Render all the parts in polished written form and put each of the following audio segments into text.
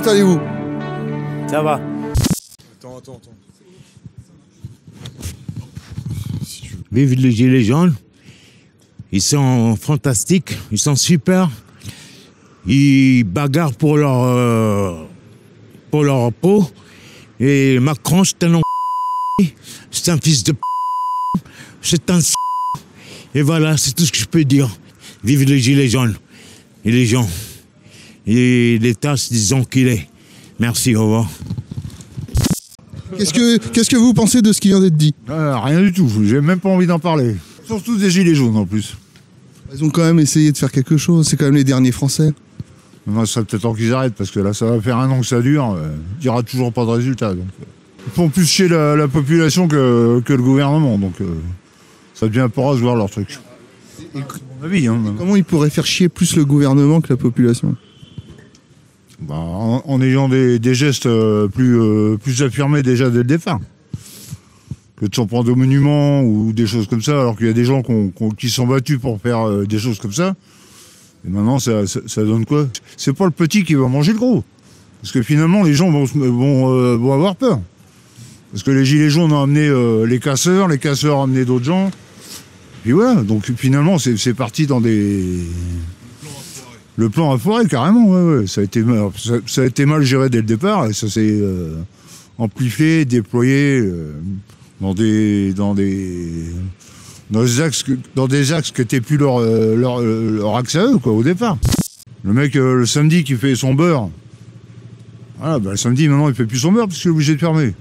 comment allez-vous? Ça va. Attends. Vive les gilets jaunes. Ils sont fantastiques, ils sont super. Ils bagarrent pour leur peau. Et Macron, c'est un c'est un fils de c'est un et voilà, c'est tout ce que je peux dire. Vive les gilets jaunes et les gens. Et l'État, c'est des enculés. Merci, au revoir. Qu'est-ce que vous pensez de ce qui vient d'être dit? Rien du tout, j'ai même pas envie d'en parler. Surtout des gilets jaunes en plus. Ils ont quand même essayé de faire quelque chose, c'est quand même les derniers Français. Non, ça serait peut-être temps qu'ils arrêtent parce que là ça va faire 1 an que ça dure, il n'y aura toujours pas de résultat. Donc, ils font plus chier la population que le gouvernement, donc ça devient pas rare de voir leur truc. À mon avis, hein. Comment ils pourraient faire chier plus le gouvernement que la population? Bah, en ayant des gestes plus affirmés déjà dès le départ. Que de s'en prendre aux monuments ou des choses comme ça, alors qu'il y a des gens qui sont battus pour faire des choses comme ça. Et maintenant, ça donne quoi? C'est pas le petit qui va manger le gros. Parce que finalement, les gens vont avoir peur. Parce que les gilets jaunes ont amené les casseurs ont amené d'autres gens. Et voilà, donc finalement, c'est parti dans des... Le plan à foirer, carrément, ouais. Ça a été mal géré dès le départ, et ça s'est amplifié, déployé dans des axes qui n'étaient plus leur axe à eux, quoi, au départ. Le mec, le samedi, qui fait son beurre, voilà, bah, le samedi, maintenant, il fait plus son beurre, parce qu'il est obligé de fermer.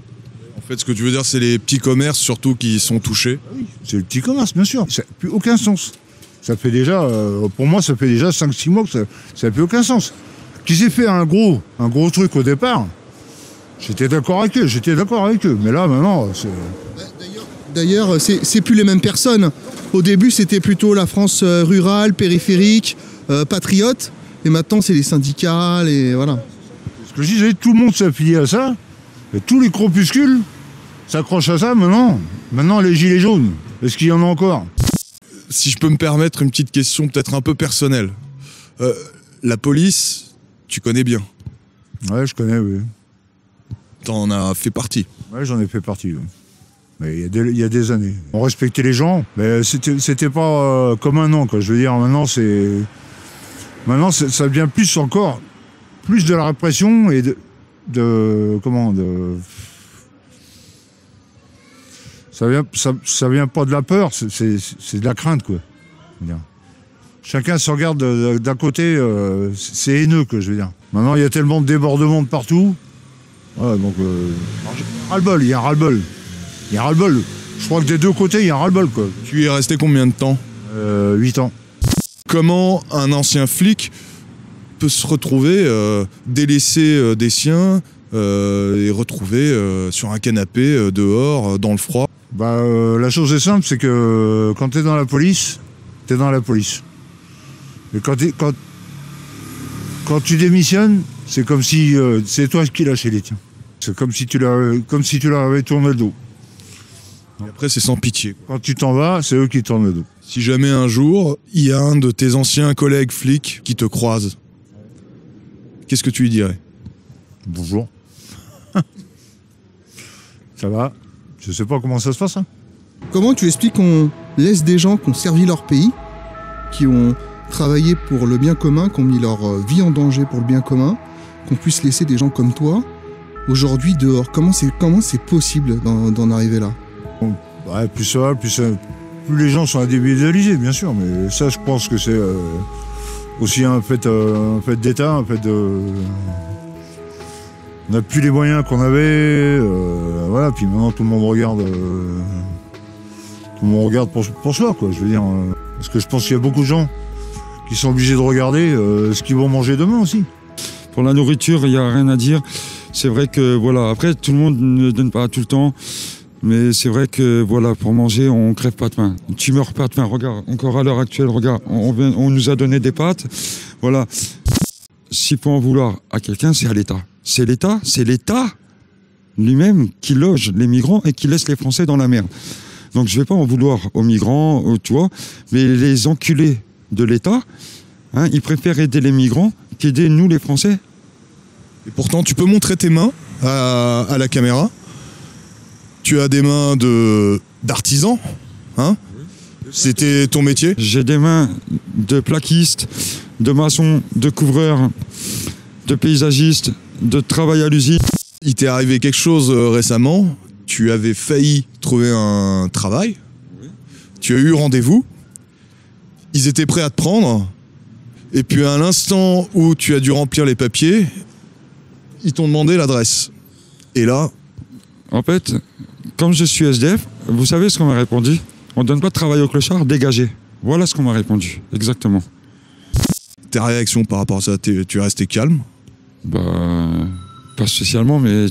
En fait, ce que tu veux dire, c'est les petits commerces, surtout, qui sont touchés. Oui, c'est le petit commerce, bien sûr. Ça n'a plus aucun sens. Ça fait déjà, pour moi, ça fait déjà 5-6 mois que ça n'a plus aucun sens. Qu'ils aient fait un gros truc au départ, j'étais d'accord avec eux. Mais là, maintenant, c'est... D'ailleurs, c'est plus les mêmes personnes. Au début, c'était plutôt la France rurale, périphérique, patriote. Et maintenant, c'est les syndicats, voilà. Ce que je disais, tout le monde s'est affilié à ça. Et tous les corpuscules s'accrochent à ça maintenant. Maintenant, les gilets jaunes, est-ce qu'il y en a encore? Si je peux me permettre une petite question peut-être un peu personnelle. La police, tu connais bien? Ouais, je connais, oui. T'en as fait partie? Ouais, j'en ai fait partie, oui. Mais il y a des années. On respectait les gens, mais c'était pas comme maintenant, quoi. Je veux dire, maintenant, ça devient plus de la répression et ça vient pas de la peur, c'est de la crainte, quoi. Chacun se regarde d'un côté, c'est haineux, quoi, je veux dire. Maintenant, il y a tellement de débordements de partout. Voilà, donc, ras-le-bol, il y a un ras-le-bol. Je crois que des deux côtés, il y a un ras-le-bol, quoi. Tu y es resté combien de temps? 8 ans. Comment un ancien flic peut se retrouver délaissé des siens et retrouver sur un canapé dehors, dans le froid? Bah, la chose est simple, c'est que quand t'es dans la police, t'es dans la police. Et quand tu démissionnes, c'est comme si c'est toi qui lâchais les tiens. C'est comme si tu leur avais tourné le dos. Et après, c'est sans pitié. Quand tu t'en vas, c'est eux qui tournent le dos. Si jamais un jour, il y a un de tes anciens collègues flics qui te croise, qu'est-ce que tu lui dirais? Bonjour. Ça va? Je sais pas comment ça se passe, hein. Comment tu expliques qu'on laisse des gens qui ont servi leur pays, qui ont travaillé pour le bien commun, qui ont mis leur vie en danger pour le bien commun, qu'on puisse laisser des gens comme toi aujourd'hui dehors? Comment c'est possible d'en arriver là? Ouais, plus ça va, plus les gens sont individualisés, bien sûr, mais ça, je pense que c'est aussi un fait d'État, un fait de... On n'a plus les moyens qu'on avait, voilà, puis maintenant tout le monde regarde pour soi, quoi, je veux dire. Parce que je pense qu'il y a beaucoup de gens qui sont obligés de regarder ce qu'ils vont manger demain aussi. Pour la nourriture, il n'y a rien à dire. C'est vrai que, voilà, après, tout le monde ne donne pas tout le temps. Mais c'est vrai que, voilà, pour manger, on crève pas de faim. Tu meurs pas de faim. Regarde, encore à l'heure actuelle, regarde, on nous a donné des pâtes. Voilà. S'il faut en vouloir à quelqu'un, c'est à l'État. C'est l'État lui-même qui loge les migrants et qui laisse les Français dans la merde. Donc je vais pas en vouloir aux migrants, tu vois, mais les enculés de l'État, hein, ils préfèrent aider les migrants qu'aider nous les Français. Et pourtant, tu peux montrer tes mains à la caméra. Tu as des mains d'artisan, hein? C'était ton métier? J'ai des mains de plaquiste, de maçon, de couvreur, de paysagiste, de travail à l'usine. Il t'est arrivé quelque chose récemment. Tu avais failli trouver un travail. Tu as eu rendez-vous. Ils étaient prêts à te prendre. Et puis à l'instant où tu as dû remplir les papiers, ils t'ont demandé l'adresse. Et là... En fait, comme je suis SDF, vous savez ce qu'on m'a répondu? On ne donne pas de travail au clochard, dégagez. Voilà ce qu'on m'a répondu, exactement. Tes réactions par rapport à ça, tu es resté calme? Bah, pas spécialement, mais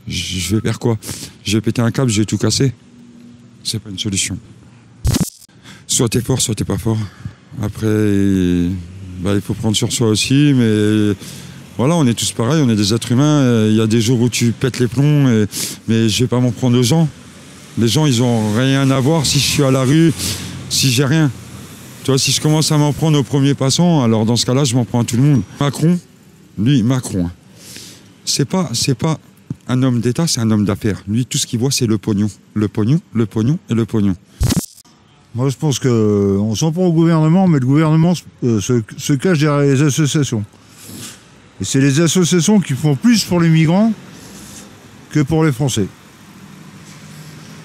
je vais faire quoi? Je vais péter un câble, je vais tout casser. C'est pas une solution. Soit t'es fort, soit t'es pas fort. Après, bah, il faut prendre sur soi aussi, mais voilà, on est tous pareils, on est des êtres humains. Il y a des jours où tu pètes les plombs, mais je vais pas m'en prendre aux gens. Les gens, ils ont rien à voir si je suis à la rue, si j'ai rien. Tu vois, si je commence à m'en prendre aux premiers passants, alors dans ce cas-là, je m'en prends à tout le monde. Macron, lui, Macron, c'est pas un homme d'État, c'est un homme d'affaires. Lui, tout ce qu'il voit, c'est le pognon. Le pognon, le pognon et le pognon. Moi, je pense qu'on s'en prend au gouvernement, mais le gouvernement se cache derrière les associations. Et c'est les associations qui font plus pour les migrants que pour les Français.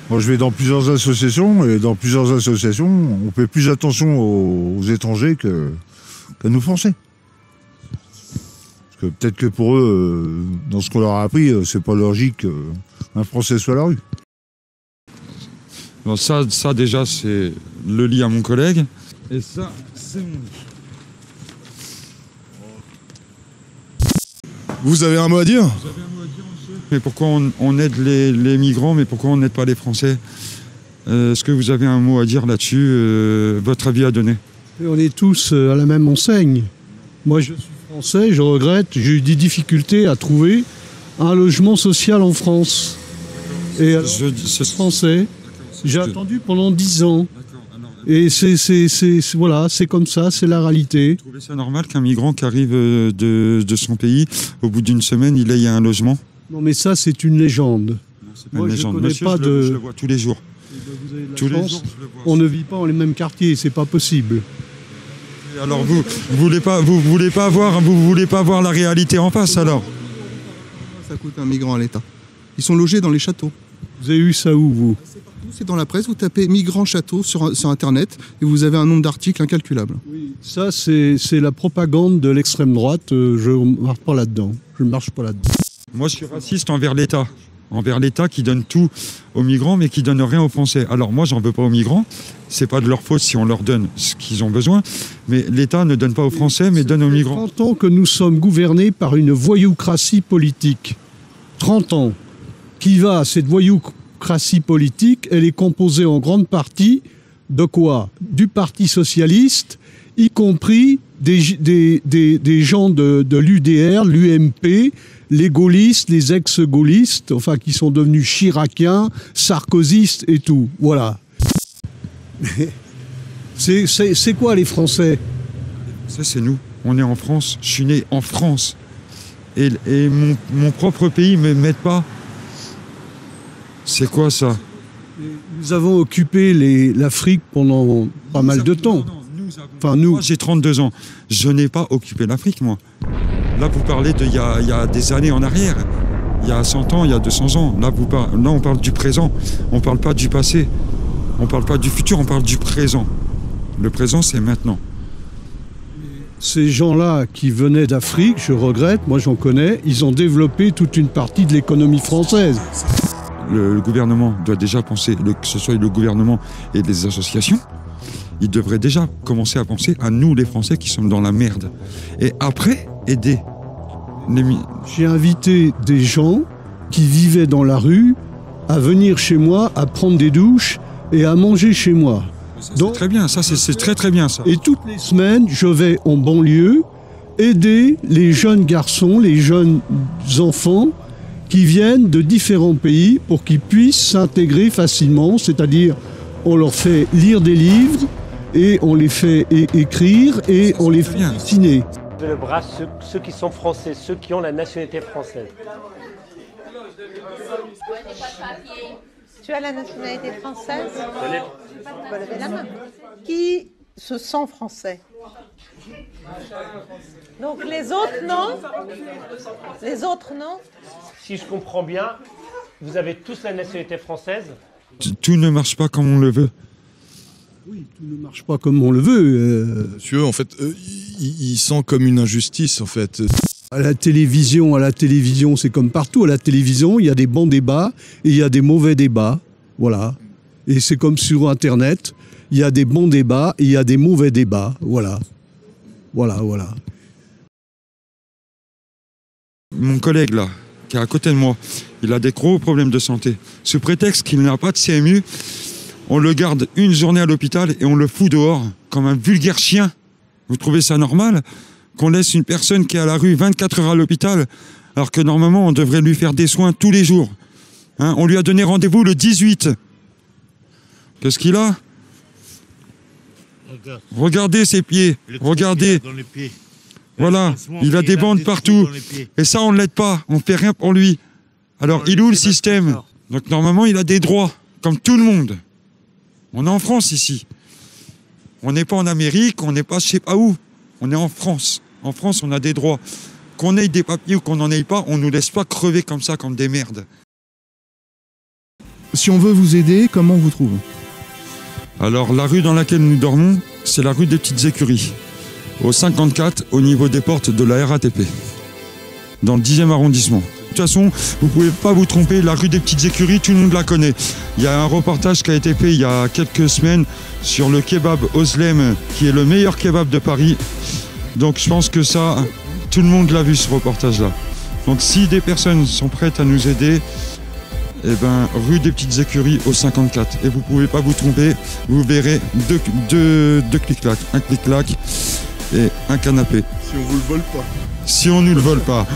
Moi, je vais dans plusieurs associations, et dans plusieurs associations, on fait plus attention aux étrangers qu'à nous Français. Parce que peut-être que pour eux, dans ce qu'on leur a appris, c'est pas logique qu'un Français soit à la rue. Alors ça déjà, c'est le lit à mon collègue. Et ça, c'est mon lit. Vous avez un mot à dire? Vous avez un mot à dire, monsieur? Mais pourquoi on aide les migrants, mais pourquoi on n'aide pas les Français? Est-ce que vous avez un mot à dire là-dessus? Votre avis à donner? Et on est tous à la même enseigne. Moi, je suis français, je regrette, j'ai eu des difficultés à trouver un logement social en France. Et alors, je suis français, j'ai attendu pendant 10 ans. Et voilà, c'est comme ça, c'est la réalité. Vous trouvez ça normal qu'un migrant qui arrive de son pays, au bout d'une semaine, il ait un logement? Non, mais ça, c'est une légende. Non, c'est pas une légende. Monsieur, je le vois tous les jours. Vous avez de la Tous les chance. jours, je le vois. On ne vit pas dans les mêmes quartiers, c'est pas possible. Et alors vous voulez pas voir la réalité en face alors? Ça coûte un migrant à l'État. Ils sont logés dans les châteaux. Vous avez eu ça où, vous? C'est dans la presse, vous tapez migrants châteaux sur Internet et vous avez un nombre d'articles incalculable. Oui, ça, c'est la propagande de l'extrême droite. Je ne marche pas là-dedans. Moi, je suis raciste envers l'État. Envers l'État qui donne tout aux migrants, mais qui donne rien aux Français. Alors moi, j'en veux pas aux migrants. C'est pas de leur faute si on leur donne ce qu'ils ont besoin. Mais l'État ne donne pas aux Français, mais donne aux migrants. 30 ans que nous sommes gouvernés par une voyoucratie politique. 30 ans. Qui va à cette voyoucratie politique? Elle est composée en grande partie de quoi? Du Parti socialiste, y compris des gens de l'UDR, l'UMP, les gaullistes, les ex-gaullistes, enfin qui sont devenus chiraciens, sarkozystes et tout. Voilà. C'est quoi les Français? Ça, c'est nous. On est en France. Je suis né en France. Et mon propre pays ne m'aide pas. C'est quoi ça? Nous avons occupé l'Afrique pendant pas mal de temps. Enfin, nous. Moi, j'ai 32 ans. Je n'ai pas occupé l'Afrique, moi. Là, vous parlez d'il y a des années en arrière. Il y a 100 ans, il y a 200 ans. Là, on parle du présent. On ne parle pas du passé. On ne parle pas du futur, on parle du présent. Le présent, c'est maintenant. Ces gens-là qui venaient d'Afrique, je regrette, moi j'en connais, ils ont développé toute une partie de l'économie française. Le gouvernement doit déjà penser, que ce soit le gouvernement et les associations, ils devraient déjà commencer à penser à nous, les Français, qui sommes dans la merde. Et après, aider. J'ai invité des gens qui vivaient dans la rue à venir chez moi, à prendre des douches et à manger chez moi. C'est très bien, ça c'est très très bien ça. Et toutes les semaines, je vais en banlieue aider les jeunes garçons, les jeunes enfants qui viennent de différents pays pour qu'ils puissent s'intégrer facilement, c'est-à-dire on leur fait lire des livres et on les fait écrire et on les fait dessiner. Le bras, ceux qui sont français, ceux qui ont la nationalité française. Tu as la nationalité française? Tu peux lever la main. Qui se sent français? Donc les autres, non? Les autres, non? Si je comprends bien, vous avez tous la nationalité française? Tout ne marche pas comme on le veut. Oui, tout ne marche pas comme on le veut. Monsieur, en fait, il sent comme une injustice, en fait. À la télévision, c'est comme partout. À la télévision, il y a des bons débats et il y a des mauvais débats. Voilà. Et c'est comme sur Internet. Il y a des bons débats et il y a des mauvais débats. Voilà. Voilà. Mon collègue, là, qui est à côté de moi, il a des gros problèmes de santé. Sous prétexte qu'il n'a pas de CMU, on le garde une journée à l'hôpital et on le fout dehors comme un vulgaire chien. Vous trouvez ça normal qu'on laisse une personne qui est à la rue 24 heures à l'hôpital alors que normalement on devrait lui faire des soins tous les jours, hein? On lui a donné rendez-vous le 18. Qu'est-ce qu'il a? Regardez ses pieds. Regardez. Voilà, il a des bandes partout. Et ça, on ne l'aide pas. On ne fait rien pour lui. Alors, il est où le système? Donc, normalement, il a des droits, comme tout le monde. On est en France, ici. On n'est pas en Amérique, on n'est pas je sais pas où. On est en France. En France, on a des droits. Qu'on ait des papiers ou qu'on n'en ait pas, on ne nous laisse pas crever comme ça, comme des merdes. Si on veut vous aider, comment on vous trouve? Alors, la rue dans laquelle nous dormons, c'est la rue des Petites Écuries. Au 54, au niveau des portes de la RATP. Dans le 10e arrondissement. De toute façon, vous ne pouvez pas vous tromper, la rue des Petites Écuries, tout le monde la connaît. Il y a un reportage qui a été fait il y a quelques semaines sur le kebab Oslem, qui est le meilleur kebab de Paris. Donc je pense que ça, tout le monde l'a vu, ce reportage-là. Donc si des personnes sont prêtes à nous aider, eh ben, rue des Petites Écuries au 54. Et vous ne pouvez pas vous tromper, vous verrez deux clic-clac. Un clic-clac et un canapé. Si on vous le vole pas. Si on ne nous le vole pas.